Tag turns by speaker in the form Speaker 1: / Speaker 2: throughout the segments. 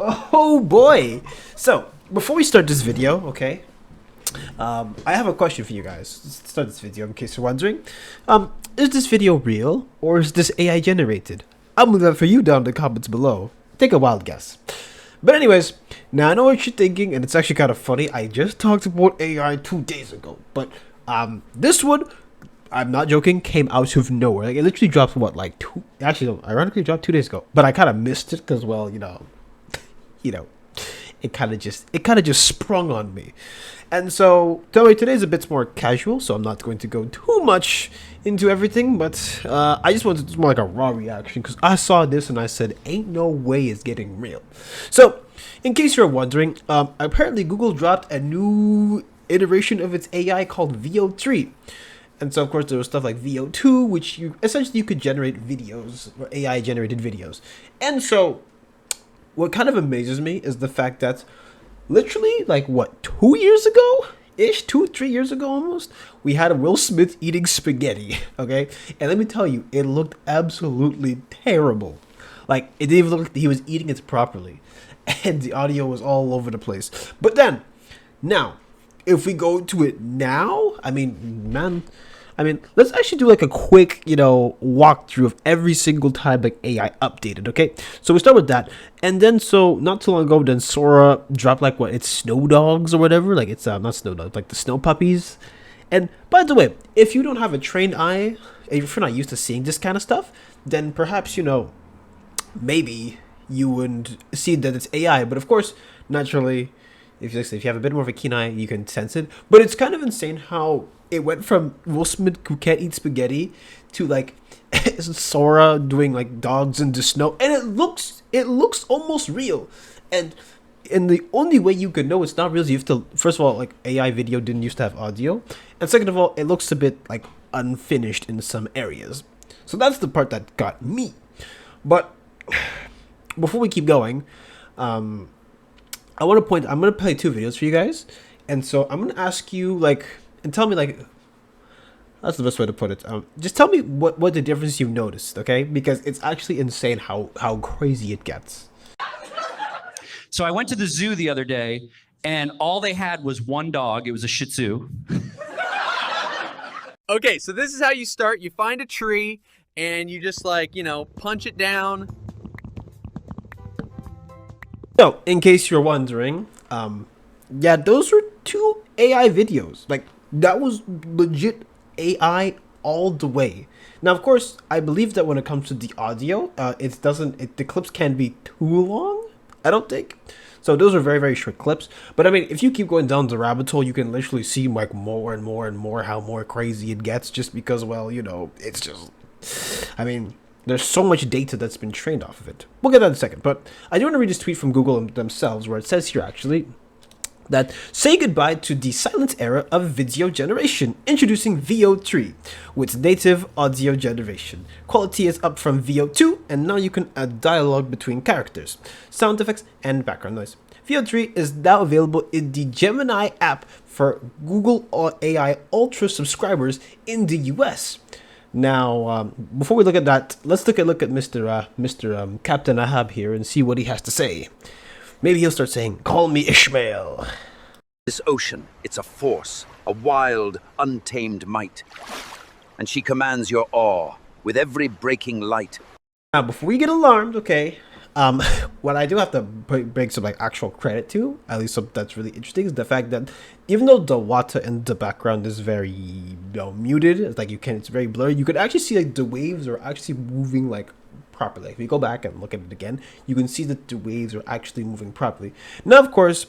Speaker 1: Oh boy! So, before we start this video, okay, I have a question for you guys. Let's start this video in case you're wondering. Is this video real or is this AI generated? I'm leaving that for you down in the comments below. Take a wild guess. But anyways, now I know what you're thinking, and it's actually kind of funny. I just talked about AI 2 days ago, but this one, I'm not joking, came out of nowhere. Like it literally dropped what, like two? Actually, no, ironically, it dropped 2 days ago. But I kind of missed it because, well, you know, it kind of just sprung on me. And so today's a bit more casual, so I'm not going to go too much into everything, but I just wanted to more like a raw reaction because I saw this and I said, "Ain't no way it's getting real." So, in case you're wondering, apparently Google dropped a new iteration of its AI called VO3. And so, of course, there was stuff like VO2, which you could generate videos or AI generated videos. And so, what kind of amazes me is the fact that literally, like, what, 2 years ago ish, 2 3 years ago almost, we had Will Smith eating spaghetti. Okay, and let me tell you, it looked absolutely terrible. Like, it didn't even look like he was eating it properly, and the audio was all over the place. But then, now, if we go to it now, I mean, man, let's actually do like a quick, walkthrough of every single time like AI updated. Okay, so we start with that, and then so not too long ago, then Sora dropped like what, it's Snow Dogs or whatever, like it's not Snow Dogs, like the Snow Puppies. And by the way, if you don't have a trained eye, if you're not used to seeing this kind of stuff, then perhaps maybe you wouldn't see that it's AI. But of course, naturally, if you have a bit more of a keen eye, you can sense it. But it's kind of insane how it went from Will Smith who can't eat spaghetti to like Sora doing like dogs in the snow, and it looks almost real. And the only way you could know it's not real is you have to, first of all, like AI video didn't used to have audio, and second of all, it looks a bit like unfinished in some areas. So that's the part that got me. But before we keep going, I want to point. I'm gonna play two videos for you guys, and so I'm gonna ask you like, and tell me like, that's the best way to put it. Just tell me what the difference you've noticed, okay? Because it's actually insane how crazy it gets.
Speaker 2: So I went to the zoo the other day, and all they had was one dog. It was a Shih Tzu.
Speaker 3: Okay, so this is how you start. You find a tree, and you just like, punch it down.
Speaker 1: So, in case you're wondering, yeah, those were two AI videos. Like that was legit AI all the way. Now, of course, I believe that when it comes to the audio, the clips can't be too long. I don't think. So those are very, very short clips. But I mean, if you keep going down the rabbit hole, you can literally see like more and more and more how more crazy it gets just because, well, it's just, I mean, there's so much data that's been trained off of it. We'll get that in a second. But I do want to read this tweet from Google themselves where it says here actually that say goodbye to the silent era of video generation, introducing VO3 with native audio generation. Quality is up from VO2, and now you can add dialogue between characters, sound effects, and background noise. VO3 is now available in the Gemini app for Google AI Ultra subscribers in the US. Now, before we look at that, let's take a look at Mr. Captain Ahab here and see what he has to say. Maybe he'll start saying, "Call me Ishmael."
Speaker 4: This ocean, it's a force, a wild, untamed might. And she commands your awe with every breaking light.
Speaker 1: Now, before we get alarmed, okay, what I do have to bring some like actual credit to, at least something that's really interesting, is the fact that even though the water in the background is very muted, it's like it's very blurry, you could actually see like the waves are actually moving like properly. If you go back and look at it again, you can see that the waves are actually moving properly. Now, of course,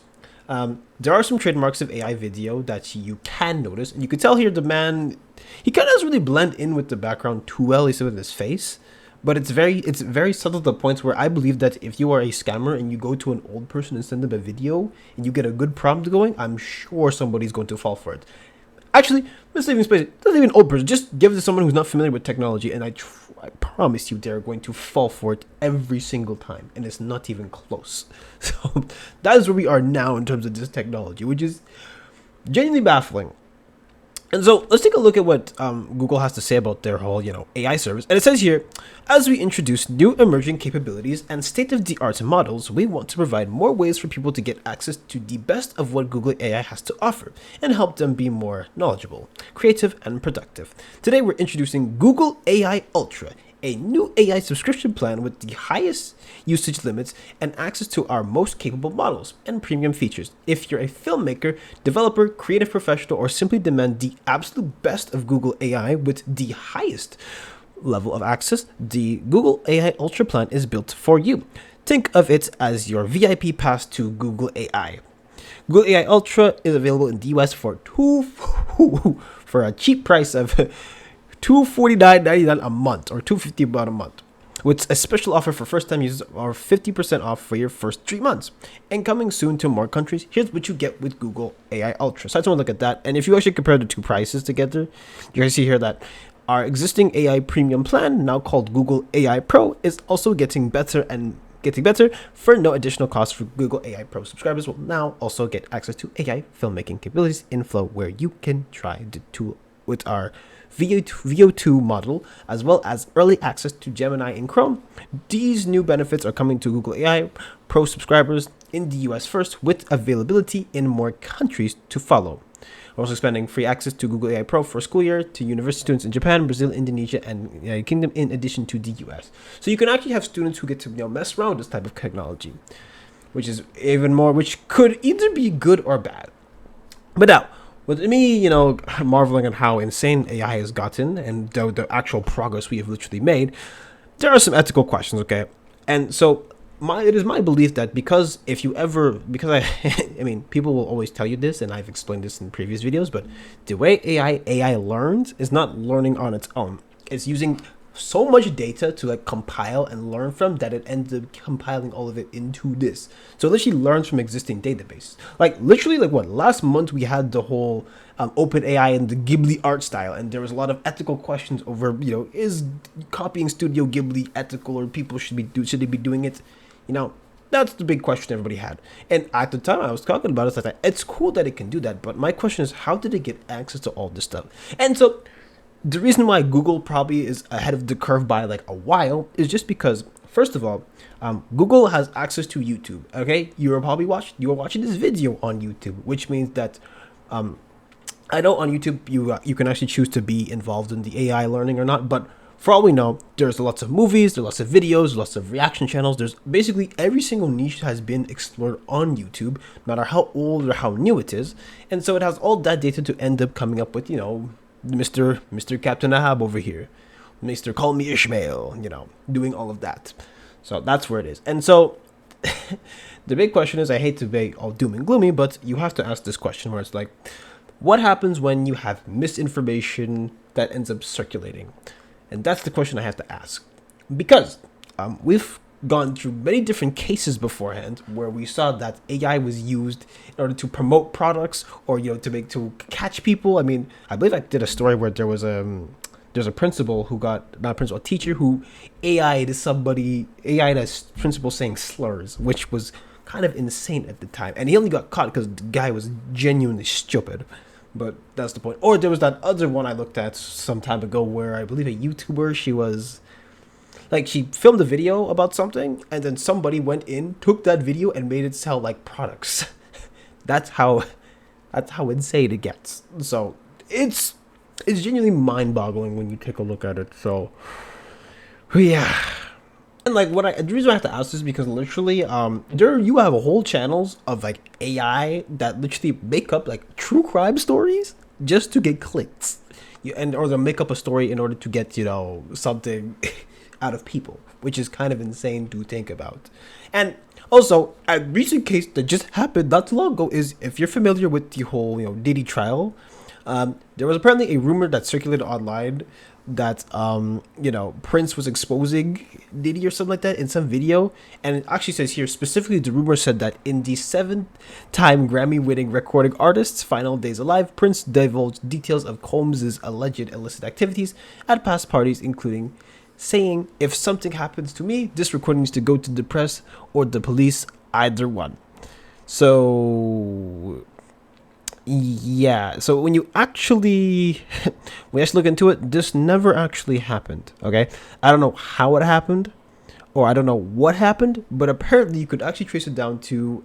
Speaker 1: there are some trademarks of AI video that you can notice, and you can tell here the man, he kind of doesn't really blend in with the background too well, at least with his face. But it's very subtle to the point where I believe that if you are a scammer and you go to an old person and send them a video and you get a good prompt going, I'm sure somebody's going to fall for it. Actually, let's leave space. Doesn't even old person. Just give it to someone who's not familiar with technology, and I promise you, they're going to fall for it every single time, and it's not even close. So that is where we are now in terms of this technology, which is genuinely baffling. And so let's take a look at what Google has to say about their whole, AI service. And it says here, as we introduce new emerging capabilities and state-of-the-art models, we want to provide more ways for people to get access to the best of what Google AI has to offer and help them be more knowledgeable, creative, and productive. Today, we're introducing Google AI Ultra, a new AI subscription plan with the highest usage limits and access to our most capable models and premium features. If you're a filmmaker, developer, creative professional, or simply demand the absolute best of Google AI with the highest level of access, the Google AI Ultra plan is built for you. Think of it as your VIP pass to Google AI. Google AI Ultra is available in the US for a cheap price of $249.99 a month, or $250 about a month, with a special offer for first-time users or 50% off for your first 3 months. And coming soon to more countries, here's what you get with Google AI Ultra. So I just want to look at that. And if you actually compare the two prices together, you guys see here that our existing AI premium plan, now called Google AI Pro, is also getting better for no additional cost. For Google AI Pro subscribers will now also get access to AI filmmaking capabilities in Flow, where you can try the tool with our VO2 model, as well as early access to Gemini in Chrome. These new benefits are coming to Google AI Pro subscribers in the US first, with availability in more countries to follow. We're also expanding free access to Google AI Pro for school year to university students in Japan, Brazil, Indonesia, and United Kingdom, in addition to the US. So you can actually have students who get to mess around with this type of technology, which could either be good or bad. But now, with me, marveling at how insane AI has gotten and the actual progress we have literally made, there are some ethical questions, okay? And so it is my belief that because I mean, people will always tell you this, and I've explained this in previous videos, but the way AI learns is not learning on its own. It's using so much data to compile and learn from that it ends up compiling all of it into this. So it literally learns from existing databases. Last month we had the whole OpenAI and the Ghibli art style, and there was a lot of ethical questions over, is copying Studio Ghibli ethical, or people should they be doing it? That's the big question everybody had. And at the time I was talking about it, I thought it's cool that it can do that, but my question is, how did it get access to all this stuff? And so the reason why Google probably is ahead of the curve by a while is just because, first of all, Google has access to YouTube. Okay, you were watching this video on YouTube, which means that I know on YouTube you can actually choose to be involved in the AI learning or not, but for all we know, there's lots of movies, there's lots of videos, lots of reaction channels. There's basically every single niche has been explored on YouTube, no matter how old or how new it is, and so it has all that data to end up coming up with Mr. Captain Ahab over here, Mr. Call Me Ishmael, doing all of that. So that's where it is. And so the big question is, I hate to be all doom and gloomy, but you have to ask this question where it's like, what happens when you have misinformation that ends up circulating? And that's the question I have to ask, because we've gone through many different cases beforehand where we saw that AI was used in order to promote products, or to catch people. I mean, I believe I did a story where there's a principal who a teacher who AI'd a principal saying slurs, which was kind of insane at the time, and he only got caught because the guy was genuinely stupid. But that's the point. Or there was that other one I looked at some time ago where I believe a YouTuber, she filmed a video about something, and then somebody went in, took that video, and made it sell like products. That's how insane it gets. So it's genuinely mind-boggling when you take a look at it. So yeah. And the reason I have to ask this is because literally, you have a whole channels of AI that literally make up true crime stories just to get clicks, or they'll make up a story in order to get something out of people, which is kind of insane to think about. And also, a recent case that just happened not too long ago is, if you're familiar with the whole Diddy trial, there was apparently a rumor that circulated online that Prince was exposing Diddy or something like that in some video. And it actually says here, specifically the rumor said that in the 7-time Grammy-winning recording artist's final days alive, Prince divulged details of Combs' alleged illicit activities at past parties, including saying, "If something happens to me, this recording needs to go to the press or the police, either one." So Yeah, so when you actually look into it, this never actually happened. Okay, I don't know how it happened, or I don't know what happened, but apparently you could actually trace it down to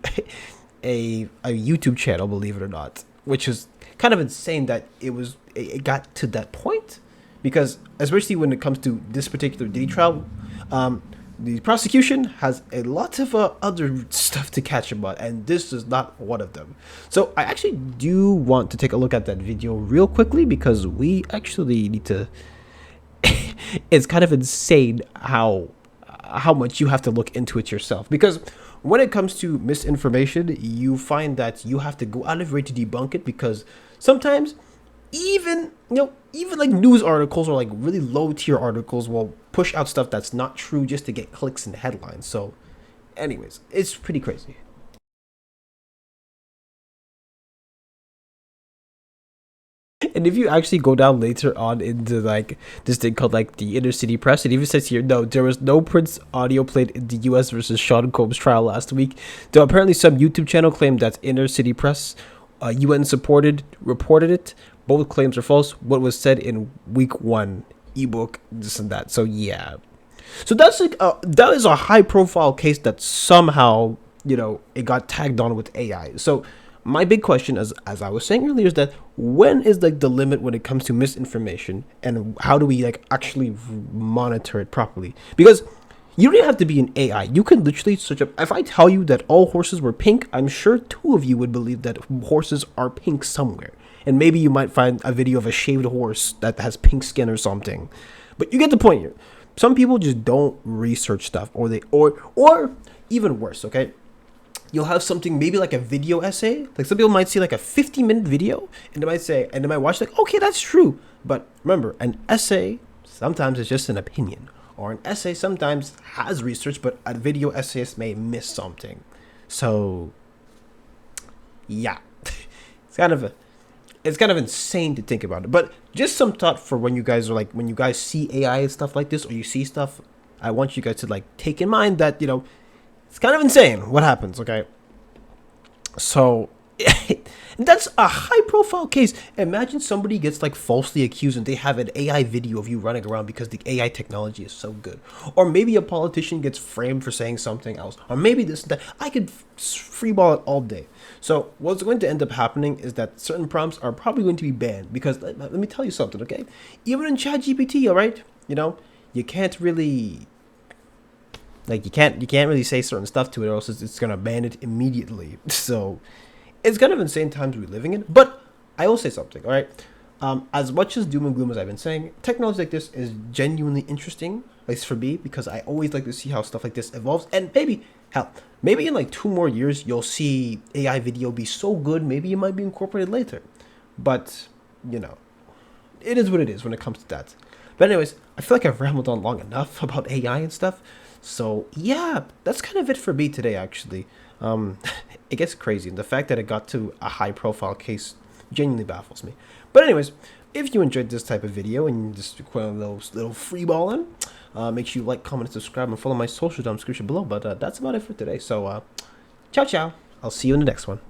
Speaker 1: a YouTube channel, believe it or not, which is kind of insane that it got to that point, because especially when it comes to this particular Diddy trial, the prosecution has a lot of other stuff to catch about, and this is not one of them. So I actually do want to take a look at that video real quickly, because we actually need to it's kind of insane how much you have to look into it yourself, because when it comes to misinformation, you find that you have to go out of your way to debunk it, because sometimes even like news articles or like really low tier articles will push out stuff that's not true just to get clicks and headlines. So anyways, it's pretty crazy. And if you actually go down later on into like this thing called like the inner city press, it even says here, no, there was no Prince audio played in the US versus Sean Combs trial last week. Though apparently some YouTube channel claimed that inner city press UN reported it. Both claims are false. What was said in week 1 ebook, this and that. So yeah, so that's like that is a high profile case that somehow it got tagged on with AI. So my big question, as I was saying earlier, is that when is like the limit when it comes to misinformation, and how do we like actually monitor it properly? Because you don't even have to be an AI. You can literally search up. If I tell you that all horses were pink, I'm sure 2 of you would believe that horses are pink somewhere. And maybe you might find a video of a shaved horse that has pink skin or something. But you get the point here. Some people just don't research stuff, or even worse, okay? You'll have something, maybe like a video essay. Like some people might see like a 50-minute video, and they might watch like, okay, that's true. But remember, an essay sometimes is just an opinion, or an essay sometimes has research, but a video essayist may miss something. So yeah, it's kind of insane to think about it. But just some thought for when you guys see AI and stuff like this, or you see stuff, I want you guys to like take in mind that it's kind of insane what happens, okay? So that's a high profile case. Imagine somebody gets like falsely accused and they have an AI video of you running around because the AI technology is so good. Or maybe a politician gets framed for saying something else. Or maybe this and that. I could freeball it all day. So what's going to end up happening is that certain prompts are probably going to be banned, because let me tell you something, okay? Even in ChatGPT, all right? You can't really you can't really say certain stuff to it, or else it's gonna ban it immediately. So it's kind of insane times we're living in. But I will say something, all right? As much as doom and gloom as I've been saying, technology like this is genuinely interesting, at least for me, because I always like to see how stuff like this evolves. And maybe in like 2 more years, you'll see AI video be so good, maybe it might be incorporated later. But it is what it is when it comes to that. But anyways, I feel like I've rambled on long enough about AI and stuff. So yeah, that's kind of it for me today, actually. It gets crazy, and the fact that it got to a high profile case genuinely baffles me. But anyways, if you enjoyed this type of video and you just one of those little freeballing, make sure you like, comment, and subscribe, and follow my social down description below. But that's about it for today. So ciao. I'll see you in the next one.